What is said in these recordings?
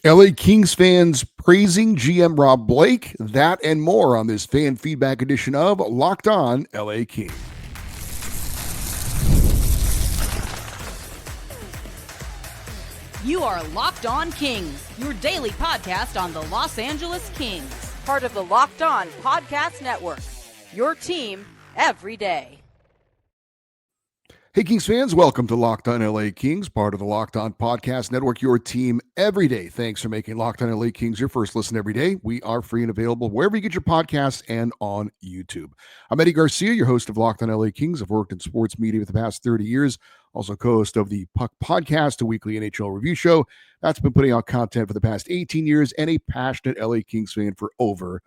LA Kings fans praising GM Rob Blake. That and more on this fan feedback edition of Locked On LA Kings. You are Locked On Kings, your daily podcast on the Los Angeles Kings. Part of the Locked On Podcast Network, your team every day. Hey, Kings fans, welcome to Locked On LA Kings, part of the Locked On Podcast Network, your team every day. Thanks for making Locked On LA Kings your first listen every day. We are free and available wherever you get your podcasts and on YouTube. I'm Eddie Garcia, your host of Locked On LA Kings. I've worked in sports media for the past 30 years, also co-host of the Puck Podcast, a weekly NHL review show that's been putting out content for the past 18 years, and a passionate LA Kings fan for over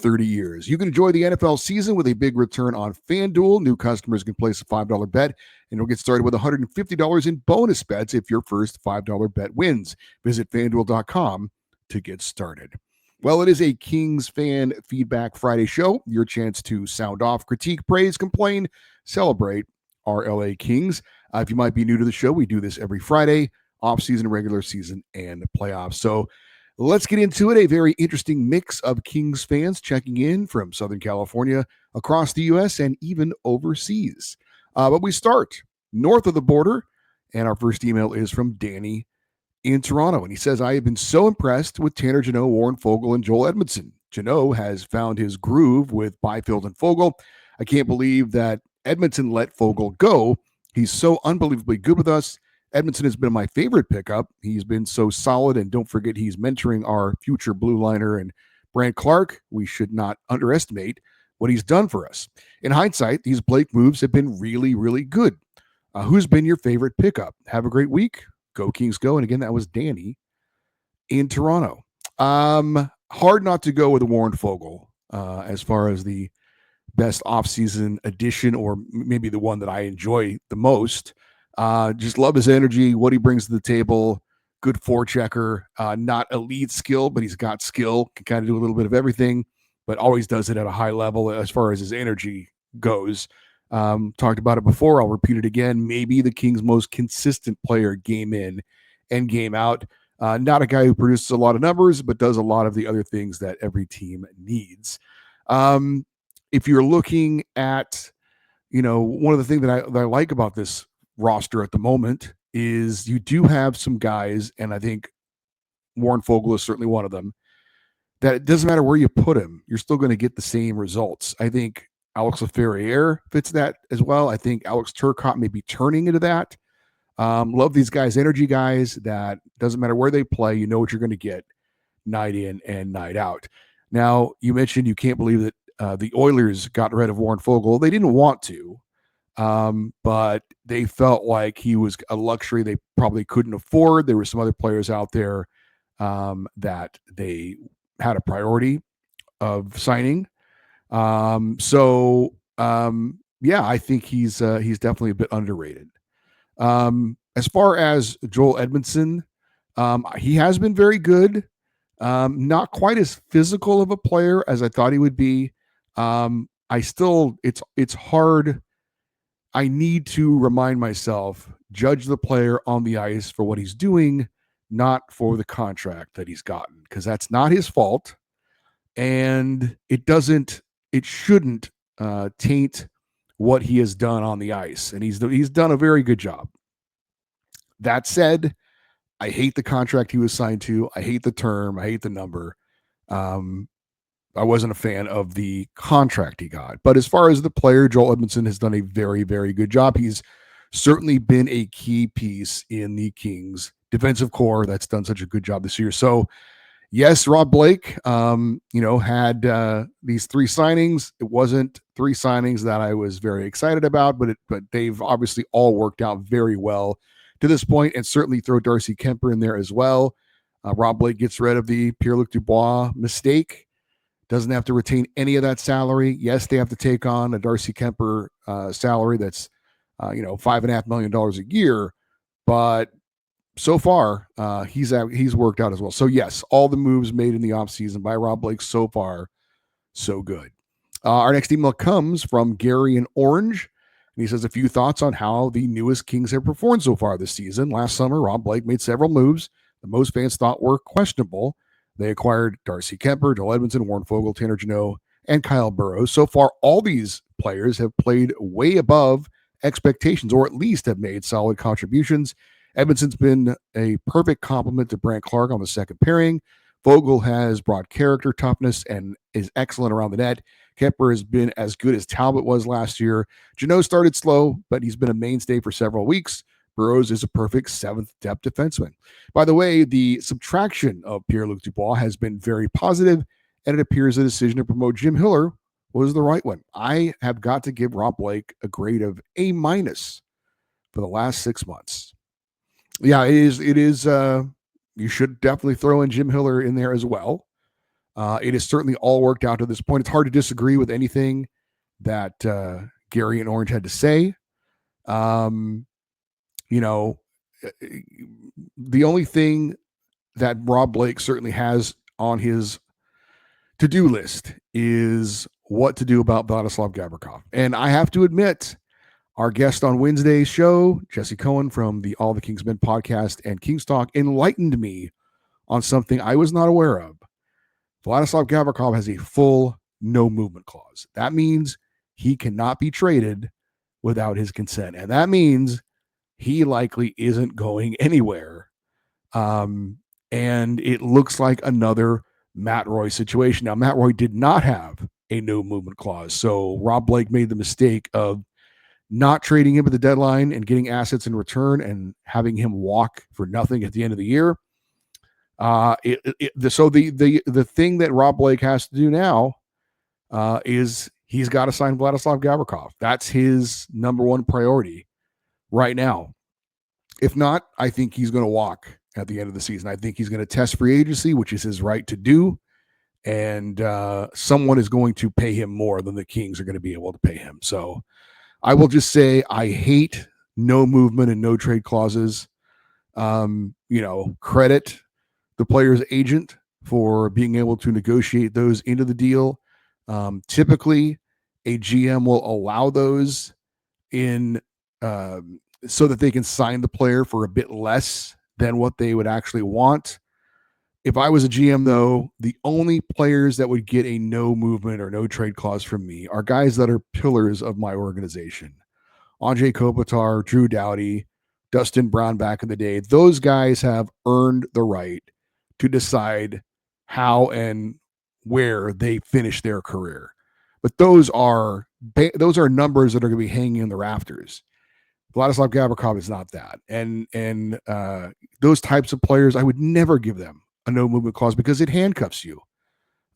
30 years. You can enjoy the NFL season with a big return on FanDuel. New customers can place a $5 bet, and you'll get started with $150 in bonus bets if your first $5 bet wins. Visit FanDuel.com to get started. Well, it is a Kings fan feedback Friday show. Your chance to sound off, critique, praise, complain, celebrate our LA Kings. If you might be new to the show, we do this every Friday, off-season, regular season, and playoffs. So let's get into it. A very interesting mix of Kings fans checking in from Southern California, across the U.S., and even overseas. But we start north of the border, and our first email is from Danny in Toronto. And he says, I have been so impressed with Tanner Jeannot, Warren Foegele, and Joel Edmondson. Jeannot has found his groove with Byfield and Foegele. I can't believe that Edmondson let Foegele go. He's so unbelievably good with us. Edmondson has been my favorite pickup. He's been so solid, and don't forget he's mentoring our future blue liner and Brant Clark. We should not underestimate what he's done for us. In hindsight, these Blake moves have been really, really good. Who's been your favorite pickup? Have a great week. Go Kings go. And again, that was Danny in Toronto. Hard not to go with Warren Foegele as far as the best offseason addition, or maybe the one that I enjoy the most. Just love his energy, what he brings to the table. Good forechecker, not elite skill, but he's got skill, can kind of do a little bit of everything, but always does it at a high level as far as his energy goes. Talked about it before. I'll repeat it again. Maybe the Kings' most consistent player game in and game out. Not a guy who produces a lot of numbers, but does a lot of the other things that every team needs. If you're looking at, one of the things that I like about this roster at the moment is you do have some guys, and I think Warren Foegele is certainly one of them, that it doesn't matter where you put him, you're still going to get the same results. I think Alex Laferriere fits that as well. I think Alex Turcotte may be turning into that. Love these guys, energy guys that doesn't matter where they play, you know what you're going to get night in and night out. Now, you mentioned you can't believe that the Oilers got rid of Warren Foegele. They didn't want to. But they felt like he was a luxury they probably couldn't afford. There were some other players out there that they had a priority of signing. Yeah, I think he's definitely a bit underrated. As far as Joel Edmondson, he has been very good. Not quite as physical of a player as I thought he would be. It's hard. I need to remind myself, judge the player on the ice for what he's doing, not for the contract that he's gotten, because that's not his fault. And it shouldn't taint what he has done on the ice. And he's done a very good job. That said, I hate the contract he was signed to. I hate the term. I hate the number. I wasn't a fan of the contract he got. But as far as the player, Joel Edmondson has done a very, very good job. He's certainly been a key piece in the Kings defensive core that's done such a good job this year. So, yes, Rob Blake, had these three signings. It wasn't three signings that I was very excited about, but they've obviously all worked out very well to this point, and certainly throw Darcy Kemper in there as well. Rob Blake gets rid of the Pierre-Luc Dubois mistake. Doesn't have to retain any of that salary. Yes, they have to take on a Darcy Kemper salary that's, $5.5 million a year. But so far, he's worked out as well. So, yes, all the moves made in the offseason by Rob Blake so far, so good. Our next email comes from Gary in Orange. And he says a few thoughts on how the newest Kings have performed so far this season. Last summer, Rob Blake made several moves that most fans thought were questionable. They acquired Darcy Kemper, Joel Edmondson, Warren Fogle, Tanner Jeannot, and Kyle Burrows. So far, all these players have played way above expectations, or at least have made solid contributions. Edmondson's been a perfect complement to Brandt Clark on the second pairing. Fogle has brought character, toughness, and is excellent around the net. Kemper has been as good as Talbot was last year. Jeannot started slow, but he's been a mainstay for several weeks. Burrows is a perfect seventh depth defenseman. By the way, the subtraction of Pierre-Luc Dubois has been very positive, and it appears the decision to promote Jim Hiller was the right one. I have got to give Rob Blake a grade of A- for the last 6 months. Yeah, it is. It is. You should definitely throw in Jim Hiller in there as well. It is certainly all worked out to this point. It's hard to disagree with anything that Gary and Orange had to say. You know, the only thing that Rob Blake certainly has on his to-do list is what to do about Vladislav Gavrikov. And I have to admit, our guest on Wednesday's show, Jesse Cohen from the All the Kings Men podcast and Kings Talk, enlightened me on something I was not aware of. Vladislav Gavrikov has a full no movement clause. That means he cannot be traded without his consent. And that means he likely isn't going anywhere. And it looks like another Matt Roy situation. Now, Matt Roy did not have a no movement clause. So Rob Blake made the mistake of not trading him at the deadline and getting assets in return and having him walk for nothing at the end of the year. So the thing that Rob Blake has to do now is he's got to sign Vladislav Gavrikov. That's his number one priority right now. If not, I think he's going to walk at the end of the season. I think he's going to test free agency, which is his right to do. And someone is going to pay him more than the Kings are going to be able to pay him. So I will just say I hate no movement and no trade clauses. Credit the player's agent for being able to negotiate those into the deal. Typically, a GM will allow those in so that they can sign the player for a bit less than what they would actually want. If I was a GM, though, the only players that would get a no movement or no trade clause from me are guys that are pillars of my organization. Andrei Kopitar, Drew Doughty, Dustin Brown back in the day. Those guys have earned the right to decide how and where they finish their career. But those are numbers that are going to be hanging in the rafters. Vladislav Gavrikov is not that. And those types of players, I would never give them a no movement clause because it handcuffs you.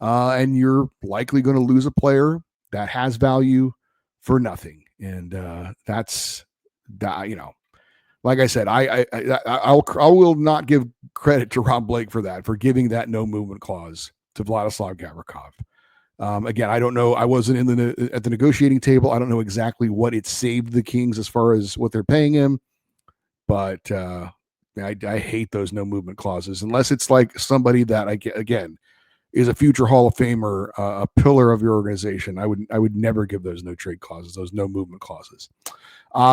And you're likely going to lose a player that has value for nothing. And that's that, like I said, I will not give credit to Rob Blake for that, for giving that no movement clause to Vladislav Gavrikov. Again, I don't know. I wasn't at the negotiating table. I don't know exactly what it saved the Kings as far as what they're paying him, but I hate those no movement clauses unless it's like somebody that again is a future Hall of Famer, a pillar of your organization. I would never give those no trade clauses, those no movement clauses.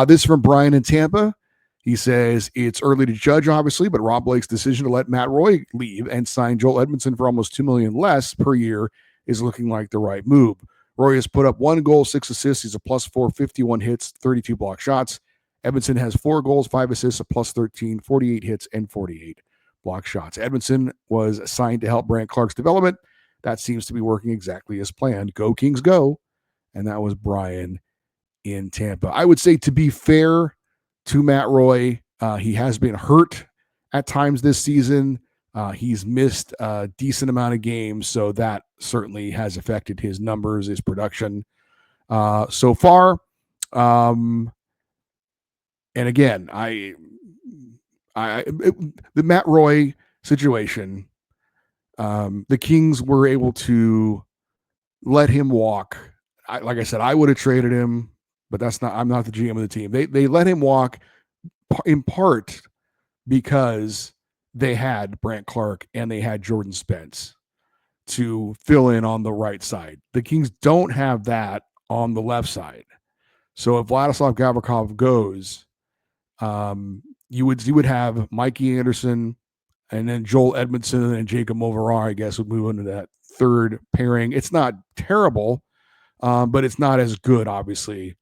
This is from Brian in Tampa. He says, it's early to judge, obviously, but Rob Blake's decision to let Matt Roy leave and sign Joel Edmondson for almost $2 million less per year is looking like the right move. Roy has put up 1 goal, 6 assists. He's a +4, 51 hits, 32 block shots. Edmondson has 4 goals, 5 assists, a +13, 48 hits, and 48 block shots. Edmondson was assigned to help Brandt Clark's development. That seems to be working exactly as planned. Go Kings, go. And that was Brian in Tampa. I would say, to be fair to Matt Roy, he has been hurt at times this season. He's missed a decent amount of games, so that certainly has affected his numbers, his production so far. And again, the Matt Roy situation, the Kings were able to let him walk. Like I said, I would have traded him, but I'm not the GM of the team. They let him walk in part because they had Brandt Clark and they had Jordan Spence to fill in on the right side. The Kings don't have that on the left side. So if Vladislav Gavrikov goes, you would have Mikey Anderson And then Joel Edmondson and Jacob Moverar, I guess, would move into that third pairing. It's not terrible, but it's not as good, obviously,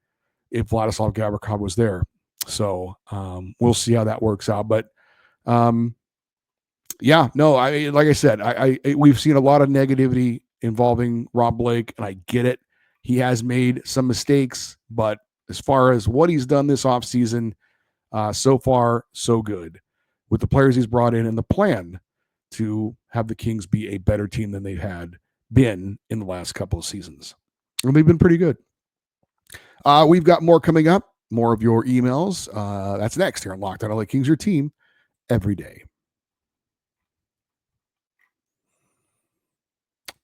if Vladislav Gavrikov was there. So we'll see how that works out. But yeah, no, like I said, we've seen a lot of negativity involving Rob Blake, and I get it. He has made some mistakes, but as far as what he's done this offseason, so far, so good with the players he's brought in and the plan to have the Kings be a better team than they've been in the last couple of seasons. And they've been pretty good. We've got more coming up, more of your emails. That's next here on Locked On LA Kings, your team every day.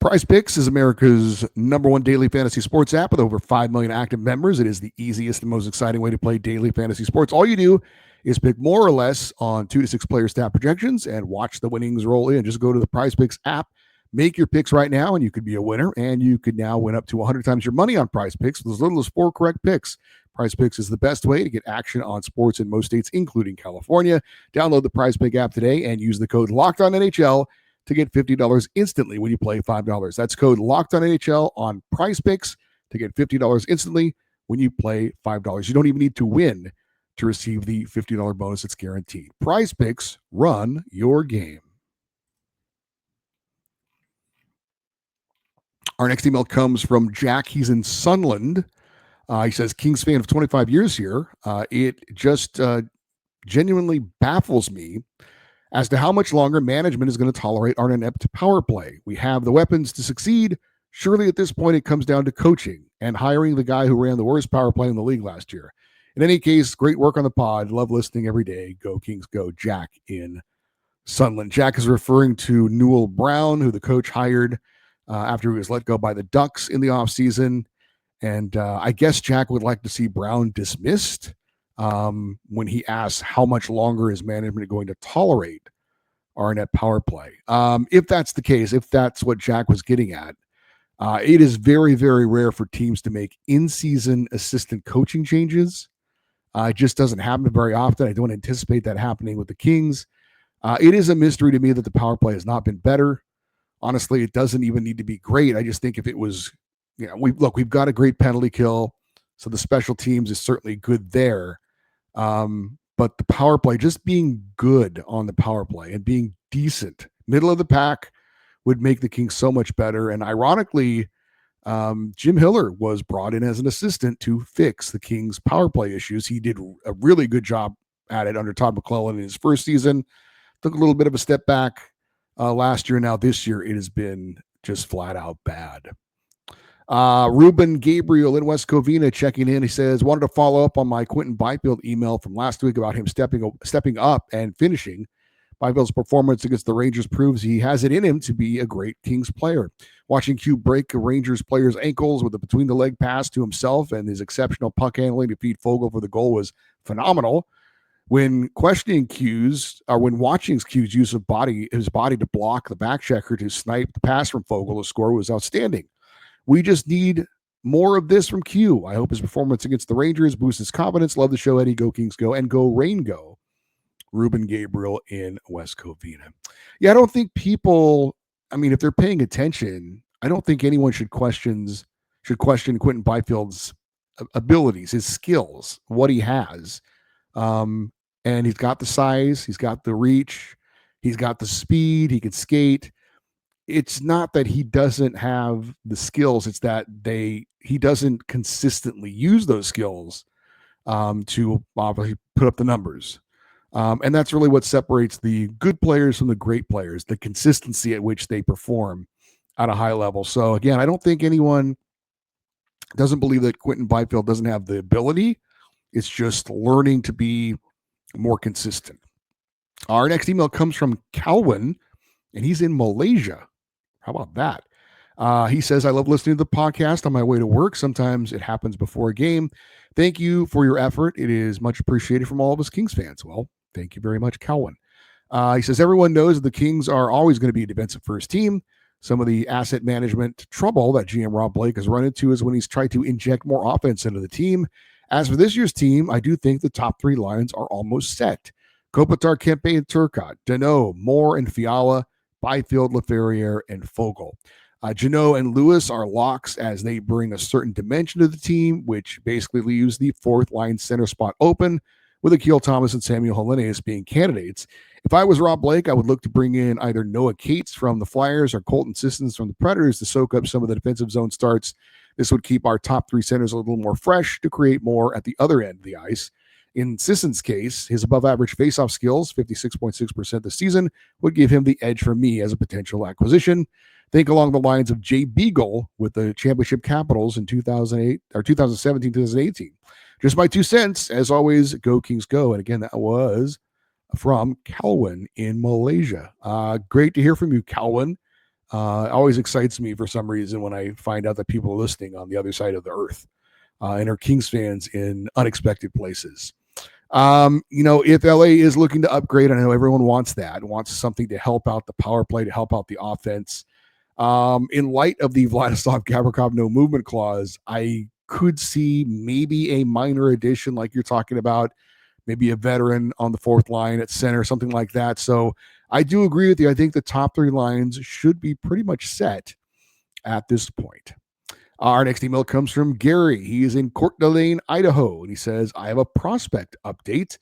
PrizePicks is America's #1 daily fantasy sports app with over 5 million active members. It is the easiest and most exciting way to play daily fantasy sports. All you do is pick more or less on 2 to 6 player stat projections and watch the winnings roll in. Just go to the PrizePicks app, make your picks right now, and you could be a winner. And you could now win up to 100 times your money on PrizePicks with as little as 4 correct picks. PrizePicks is the best way to get action on sports in most states, including California. Download the PrizePicks app today and use the code LOCKEDONNHL to get $50 instantly when you play $5. That's code LOCKEDONNHL on PrizePicks to get $50 instantly when you play $5. You don't even need to win to receive the $50 bonus that's guaranteed. PrizePicks, run your game. Our next email comes from Jack. He's in Sunland. He says, Kings fan of 25 years here. It just genuinely baffles me as to how much longer management is going to tolerate our inept power play. We have the weapons to succeed. Surely at this point, it comes down to coaching and hiring the guy who ran the worst power play in the league last year. In any case, great work on the pod. Love listening every day. Go Kings, go. Jack in Sunland. Jack is referring to Newell Brown, who the coach hired after he was let go by the Ducks in the offseason. And I guess Jack would like to see Brown dismissed when he asks how much longer is management going to tolerate our net power play. If that's the case, if that's what Jack was getting at, it is very, very rare for teams to make in-season assistant coaching changes. It just doesn't happen very often. I don't anticipate that happening with the Kings. It is a mystery to me that the power play has not been better. Honestly, it doesn't even need to be great. I just think if it was, we've got a great penalty kill, so the special teams is certainly good there. But the power play, just being good on the power play and being decent, middle of the pack, would make the Kings so much better. And ironically, Jim Hiller was brought in as an assistant to fix the Kings' power play issues. He did a really good job at it under Todd McClellan in his first season. Took a little bit of a step back last year. Now this year, it has been just flat out bad. Ruben Gabriel in West Covina checking in. He says, wanted to follow up on my Quinton Byfield email from last week about him stepping up and finishing. Byfield's performance against the Rangers proves he has it in him to be a great Kings player. Watching Q break a Rangers player's ankles with a between-the-leg pass to himself and his exceptional puck handling to feed Fogle for the goal was phenomenal. When questioning Q's, or when watching Q's use of his body to block the back checker to snipe the pass from Fogle to score was outstanding. We just need more of this from Q. I hope his performance against the Rangers boosts his confidence. Love the show, Eddie. Go Kings, go. And go Rain, go. Ruben Gabriel in West Covina. Yeah, I don't think people, if they're paying attention, I don't think anyone should question Quinton Byfield's abilities, his skills, what he has. And he's got the size, he's got the reach, he's got the speed, he can skate. It's not that he doesn't have the skills, it's that he doesn't consistently use those skills to obviously put up the numbers. And that's really what separates the good players from the great players, the consistency at which they perform at a high level. So again, I don't think anyone doesn't believe that Quinton Byfield doesn't have the ability. It's just learning to be more consistent. Our next email comes from Calvin, and he's in Malaysia. How about that? He says, I love listening to the podcast on my way to work. Sometimes it happens before a game. Thank you for your effort. It is much appreciated from all of us Kings fans. Well, thank you very much, Calvin. He says, everyone knows that the Kings are always going to be a defensive first team. Some of the asset management trouble that GM Rob Blake has run into is when he's tried to inject more offense into the team. As for this year's team, I do think the top 3 lines are almost set. Kopitar, Kempe, and Turcotte, Deneau, Moore, and Fiala, Byfield, Laferriere, and Fogel. Janot and Lewis are locks as they bring a certain dimension to the team, which basically leaves the fourth line center spot open, with Akil Thomas and Samuel Helenius being candidates. If I was Rob Blake, I would look to bring in either Noah Cates from the Flyers or Colton Sissons from the Predators to soak up some of the defensive zone starts. This would keep our top three centers a little more fresh to create more at the other end of the ice. In Sissons' case, his above-average faceoff skills, 56.6% this season, would give him the edge for me as a potential acquisition. Think along the lines of Jay Beagle with the championship Capitals in 2008 or 2017, 2018. Just my 2 cents. As always, go Kings go. And again, that was from Calwin in Malaysia. Great to hear from you, Calwin. Always excites me for some reason when I find out that people are listening on the other side of the earth and are Kings fans in unexpected places. If LA is looking to upgrade, I know everyone wants that, wants something to help out the power play, to help out the offense. In light of the Vladislav Gavrikov no movement clause, I could see maybe a minor addition like you're talking about, maybe a veteran on the fourth line at center, something like that. So I do agree with you. I think the top 3 lines should be pretty much set at this point. Our next email comes from Gary. He is in Coeur d'Alene, Idaho, and he says, I have a prospect update.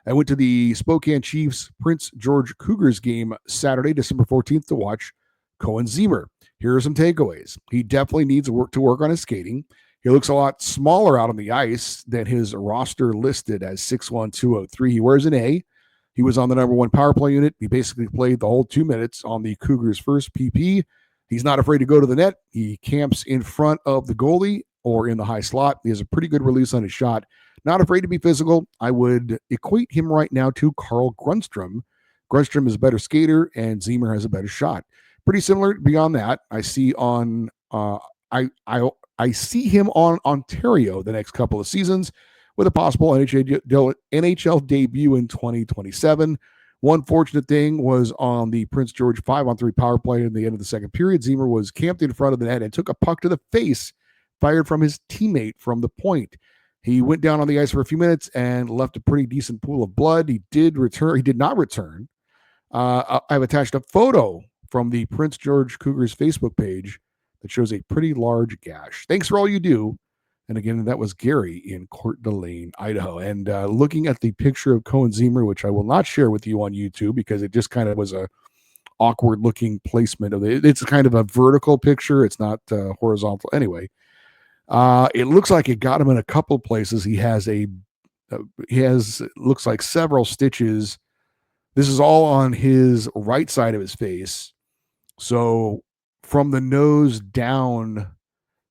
I went to the Spokane Chiefs Prince George Cougars game Saturday, December 14th to watch Cohen Ziemer. Here are some takeaways. He definitely needs to work on his skating. He looks a lot smaller out on the ice than his roster listed as 6'1", 203. He wears an A. He was on the number 1 power play unit. He basically played the whole 2 minutes on the Cougars' first PP. He's not afraid to go to the net. He camps in front of the goalie or in the high slot. He has a pretty good release on his shot. Not afraid to be physical. I would equate him right now to Carl Grundstrom. Grundstrom is a better skater, and Ziemer has a better shot. Pretty similar beyond that. I see on I see him on Ontario the next couple of seasons with a possible NHL debut in 2027. One fortunate thing was on the Prince George 5-on-3 power play in the end of the second period, Ziemer was camped in front of the net and took a puck to the face, fired from his teammate from the point. He went down on the ice for a few minutes and left a pretty decent pool of blood. He did not return. I've attached a photo from the Prince George Cougars Facebook page that shows a pretty large gash. Thanks for all you do. And again, that was Gary in Coeur d'Alene, Idaho. And looking at the picture of Cohen Ziemer, which I will not share with you on YouTube because it just kind of was a awkward looking placement of it. It's kind of a vertical picture. It's not horizontal. Anyway, it looks like it got him in a couple places. He looks like several stitches. This is all on his right side of his face. So from the nose down,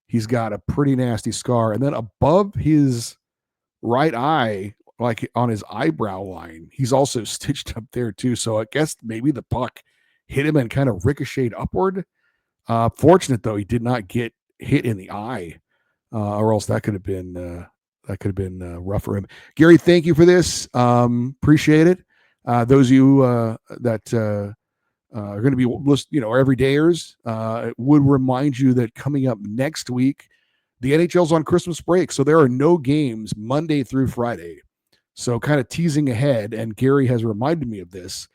he's got a pretty nasty scar. And then above his right eye, like on his eyebrow line, he's also stitched up there too. So I guess maybe the puck hit him and kind of ricocheted upward. Fortunate though, he did not get hit in the eye, or else that could have been rough for him. Gary, thank you for this. Appreciate it. Those of you that are going to be everydayers, would remind you that coming up next week, the NHL's on Christmas break, so there are no games Monday through Friday. So kind of teasing ahead, and Gary has reminded me of this.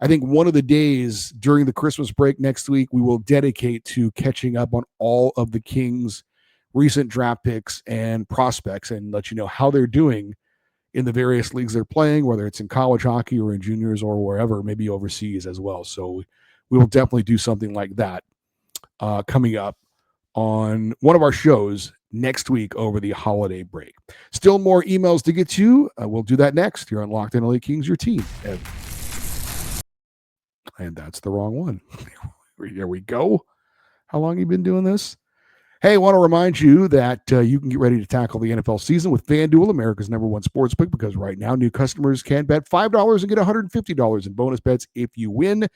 I think one of the days during the Christmas break next week, we will dedicate to catching up on all of the Kings' recent draft picks and prospects and let you know how they're doing in the various leagues they're playing, whether it's in college hockey or in juniors or wherever, maybe overseas as well. So we will definitely do something like that coming up on one of our shows next week over the holiday break. Still more emails to get to. We'll do that next here on Locked On LA Kings, your team. And that's the wrong one. Here we go. How long have you been doing this? Hey, I want to remind you that you can get ready to tackle the NFL season with FanDuel, America's #1 sportsbook, because right now new customers can bet $5 and get $150 in bonus bets if you win.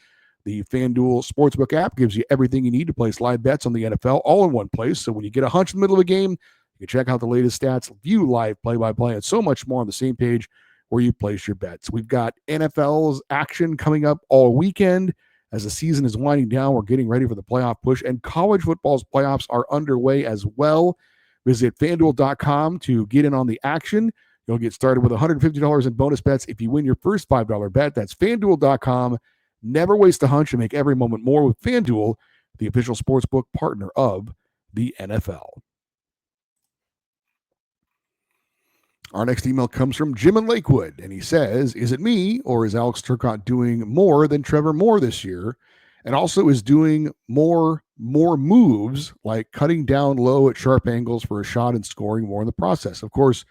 The FanDuel Sportsbook app gives you everything you need to place live bets on the NFL all in one place. So when you get a hunch in the middle of a game, you can check out the latest stats, view live play-by-play, and so much more on the same page where you place your bets. We've got NFL's action coming up all weekend. As the season is winding down, we're getting ready for the playoff push, and college football's playoffs are underway as well. Visit FanDuel.com to get in on the action. You'll get started with $150 in bonus bets if you win your first $5 bet. That's FanDuel.com. Never waste a hunch and make every moment more with FanDuel, the official sportsbook partner of the NFL. Our next email comes from Jim in Lakewood, and he says, is it me, or is Alex Turcotte doing more than Trevor Moore this year? And also is doing more moves, like cutting down low at sharp angles for a shot and scoring more in the process. Of course,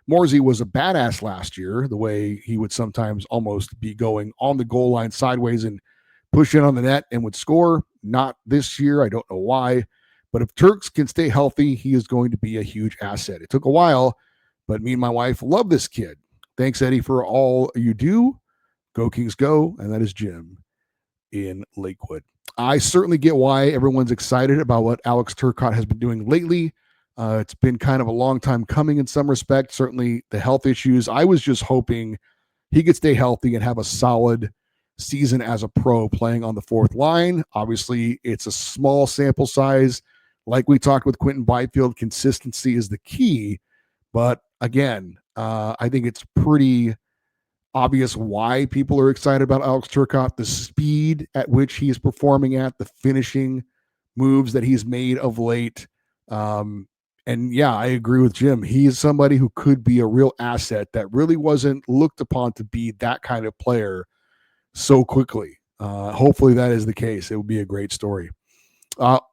Morsey was a badass last year, the way he would sometimes almost be going on the goal line sideways and push in on the net and would score. Not this year. I don't know why. But if Turks can stay healthy, he is going to be a huge asset. It took a while, but me and my wife love this kid. Thanks, Eddie, for all you do. Go Kings, go. And that is Jim in Lakewood. I certainly get why everyone's excited about what Alex Turcotte has been doing lately. It's been kind of a long time coming in some respect. Certainly the health issues. I was just hoping he could stay healthy and have a solid season as a pro playing on the fourth line. Obviously, it's a small sample size. Like we talked with Quinton Byfield, consistency is the key. But again, I think it's pretty obvious why people are excited about Alex Turcotte, the speed at which he is performing at, the finishing moves that he's made of late. And yeah, I agree with Jim. He is somebody who could be a real asset that really wasn't looked upon to be that kind of player so quickly. Hopefully that is the case. It would be a great story.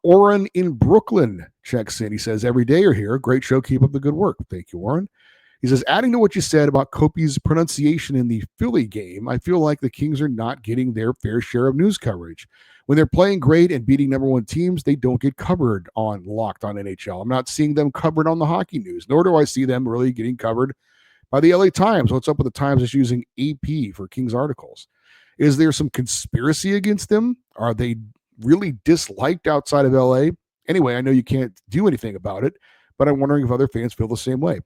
Oren in Brooklyn checks in. He says, every day you're here. Great show. Keep up the good work. Thank you, Oren. He says, adding to what you said about Kopi's pronunciation in the Philly game, I feel like the Kings are not getting their fair share of news coverage. When they're playing great and beating number one teams, they don't get covered on Locked On NHL. I'm not seeing them covered on the hockey news, nor do I see them really getting covered by the LA Times. What's up with the Times is using AP for Kings articles? Is there some conspiracy against them? Are they really disliked outside of LA? Anyway, I know you can't do anything about it, but I'm wondering if other fans feel the same way.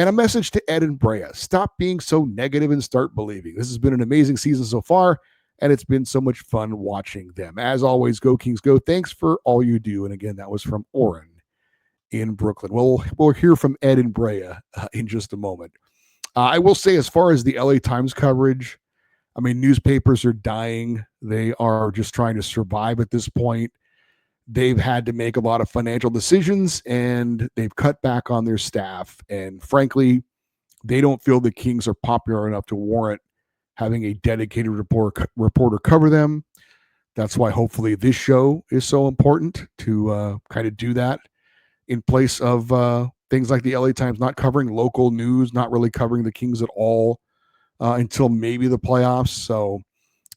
And a message to Ed and Brea. Stop being so negative and start believing. This has been an amazing season so far, and it's been so much fun watching them. As always, go Kings, go. Thanks for all you do. And again, that was from Oren in Brooklyn. We'll hear from Ed and Brea in just a moment. I will say, as far as the LA Times coverage, I mean, newspapers are dying. They are just trying to survive at this point. They've had to make a lot of financial decisions, and they've cut back on their staff. And frankly, they don't feel the Kings are popular enough to warrant having a dedicated reporter cover them. That's why hopefully this show is so important to kind of do that in place of things like the LA Times not covering local news, not really covering the Kings at all until maybe the playoffs. So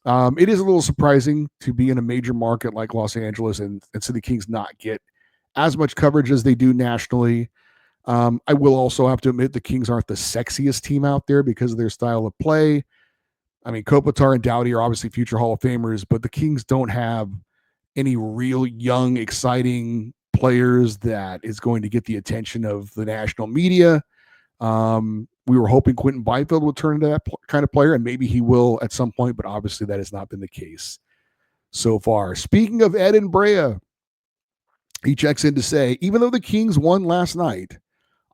it is a little surprising to be in a major market like Los Angeles and see the Kings not get as much coverage as they do nationally. I will also have to admit the Kings aren't the sexiest team out there because of their style of play. I mean, Kopitar and Doughty are obviously future Hall of Famers, but the Kings don't have any real young, exciting players that is going to get the attention of the national media. We were hoping Quinton Byfield would turn into that kind of player, and maybe he will at some point, but obviously that has not been the case so far. Speaking of Ed and Brea, he checks in to say, even though the Kings won last night,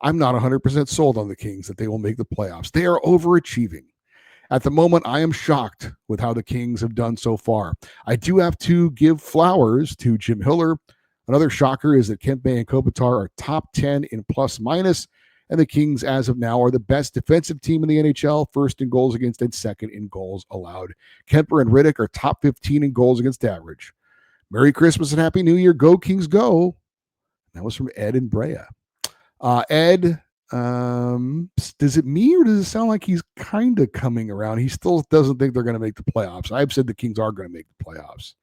I'm not 100% sold on the Kings that they will make the playoffs. They are overachieving. At the moment, I am shocked with how the Kings have done so far. I do have to give flowers to Jim Hiller. Another shocker is that Kempe and Kopitar are top 10 in plus minus, and the Kings, as of now, are the best defensive team in the NHL, first in goals against and second in goals allowed. Kemper and Riddick are top 15 in goals against average. Merry Christmas and Happy New Year. Go Kings, go. That was from Ed and Brea. Ed, does it me or does it sound like he's kind of coming around? He still doesn't think they're going to make the playoffs. I've said the Kings are going to make the playoffs.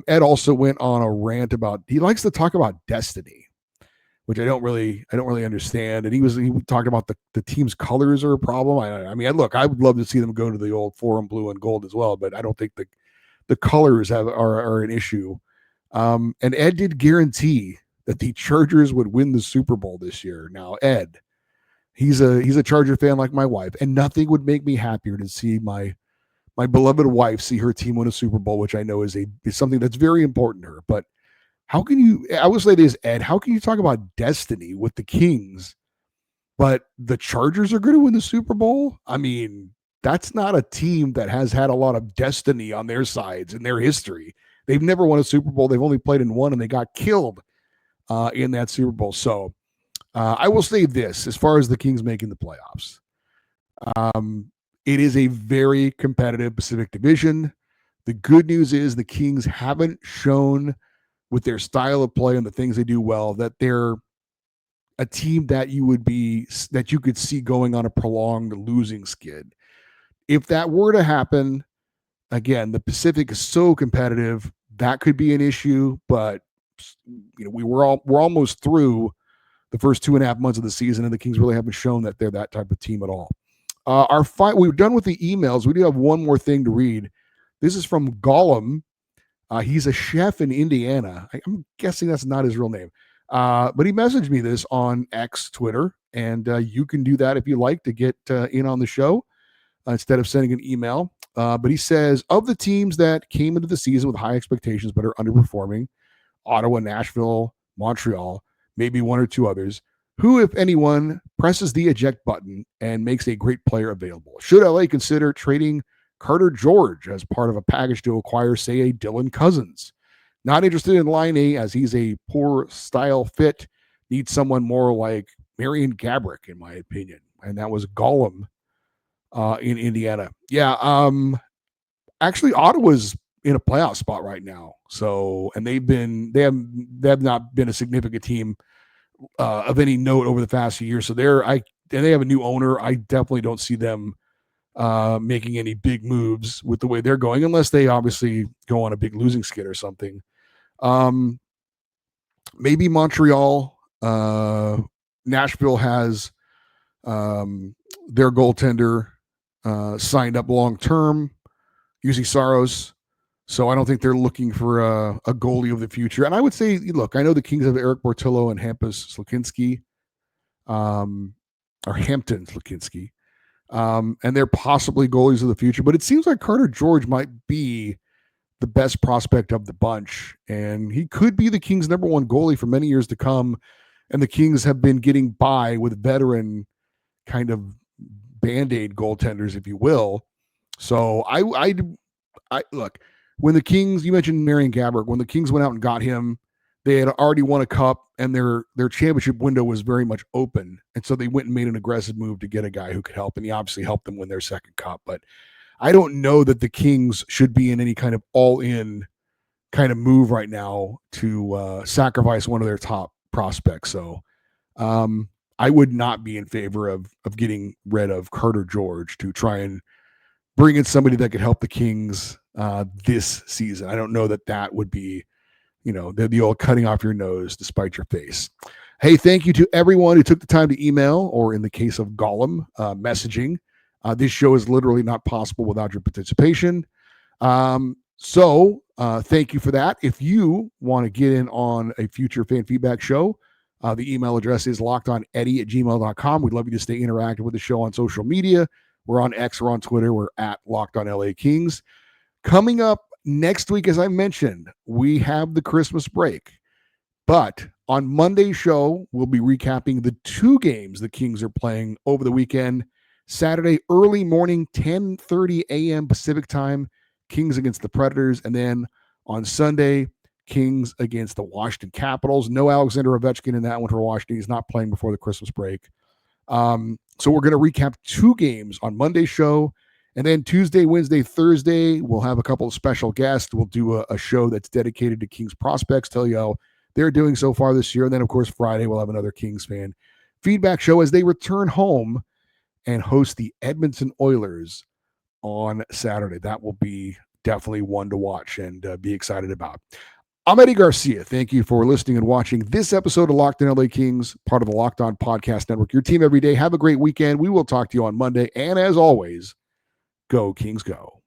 Ed also went on a rant about, he likes to talk about destiny, which I don't really understand. And he talked about the team's colors are a problem. I mean, look, I would love to see them go to the old forum blue and gold as well, but I don't think the colors are an issue. And Ed did guarantee that the Chargers would win the Super Bowl this year. Now, Ed, he's a Charger fan like my wife, and nothing would make me happier to see my beloved wife see her team win a Super Bowl, which I know is something that's very important to her. But how can you, I will say this, Ed, how can you talk about destiny with the Kings, but the Chargers are going to win the Super Bowl. I mean, that's not a team that has had a lot of destiny on their sides in their history. They've never won a Super Bowl. They've only played in one, and they got killed in that Super Bowl. So I will say this, as far as the Kings making the playoffs, it is a very competitive Pacific Division. The good news is the Kings haven't shown with their style of play and the things they do well that they're a team that you could see going on a prolonged losing skid. If that were to happen, again, the Pacific is so competitive that could be an issue. But we're almost through the first 2.5 months of the season, and the Kings really haven't shown that they're that type of team at all. We're done with the emails. We do have one more thing to read. This is from Gollum. He's a chef in Indiana. I'm guessing that's not his real name. But he messaged me this on X, Twitter, and you can do that if you like to get in on the show instead of sending an email. But he says, of the teams that came into the season with high expectations but are underperforming, Ottawa, Nashville, Montreal, maybe one or two others, who, if anyone, presses the eject button and makes a great player available? Should LA consider trading Carter George as part of a package to acquire, say, a Dylan Cousins? Not interested in line A as he's a poor style fit. Needs someone more like Marian Gavrikov, in my opinion. And that was Gollum in Indiana. Yeah. Actually, Ottawa's in a playoff spot right now. So, and they have not been a significant team of any note over the past few years. So they have a new owner. I definitely don't see them making any big moves with the way they're going, unless they obviously go on a big losing skid or something. Maybe Montreal. Nashville has their goaltender signed up long term, UC Saros. So I don't think they're looking for a goalie of the future. And I would say, look, I know the Kings have Eric Bortillo and Hampus Slukinski, or Hampton Slukinski. And they're possibly goalies of the future, but it seems like Carter George might be the best prospect of the bunch, and he could be the Kings' number one goalie for many years to come. And the Kings have been getting by with veteran kind of Band-Aid goaltenders, if you will. So I look, when the Kings, you mentioned Marian Gavrikov, when the Kings went out and got him, they had already won a cup, and their championship window was very much open. And so they went and made an aggressive move to get a guy who could help, and he obviously helped them win their second cup. But I don't know that the Kings should be in any kind of all-in kind of move right now to sacrifice one of their top prospects. So I would not be in favor of getting rid of Carter George to try and bring in somebody that could help the Kings this season. I don't know that would be, the old cutting off your nose to spite your face. Hey, thank you to everyone who took the time to email, or in the case of Gollum, messaging. This show is literally not possible without your participation. So thank you for that. If you want to get in on a future fan feedback show, the email address is lockedoneddie@gmail.com. We'd love you to stay interactive with the show on social media. We're on X, we're on Twitter, we're at LockedOnLAKings. Coming up next week, as I mentioned, we have the Christmas break. But on Monday's show, we'll be recapping the 2 games the Kings are playing over the weekend. Saturday, early morning, 10:30 a.m. Pacific time, Kings against the Predators. And then on Sunday, Kings against the Washington Capitals. No Alexander Ovechkin in that one for Washington. He's not playing before the Christmas break. So we're going to recap 2 games on Monday's show. And then Tuesday, Wednesday, Thursday, we'll have a couple of special guests. We'll do a show that's dedicated to Kings prospects, tell you how they're doing so far this year. And then, of course, Friday, we'll have another Kings fan feedback show as they return home and host the Edmonton Oilers on Saturday. That will be definitely one to watch and be excited about. I'm Eddie Garcia. Thank you for listening and watching this episode of Locked On LA Kings, part of the Locked On Podcast Network. Your team every day. Have a great weekend. We will talk to you on Monday. And as always, go Kings go.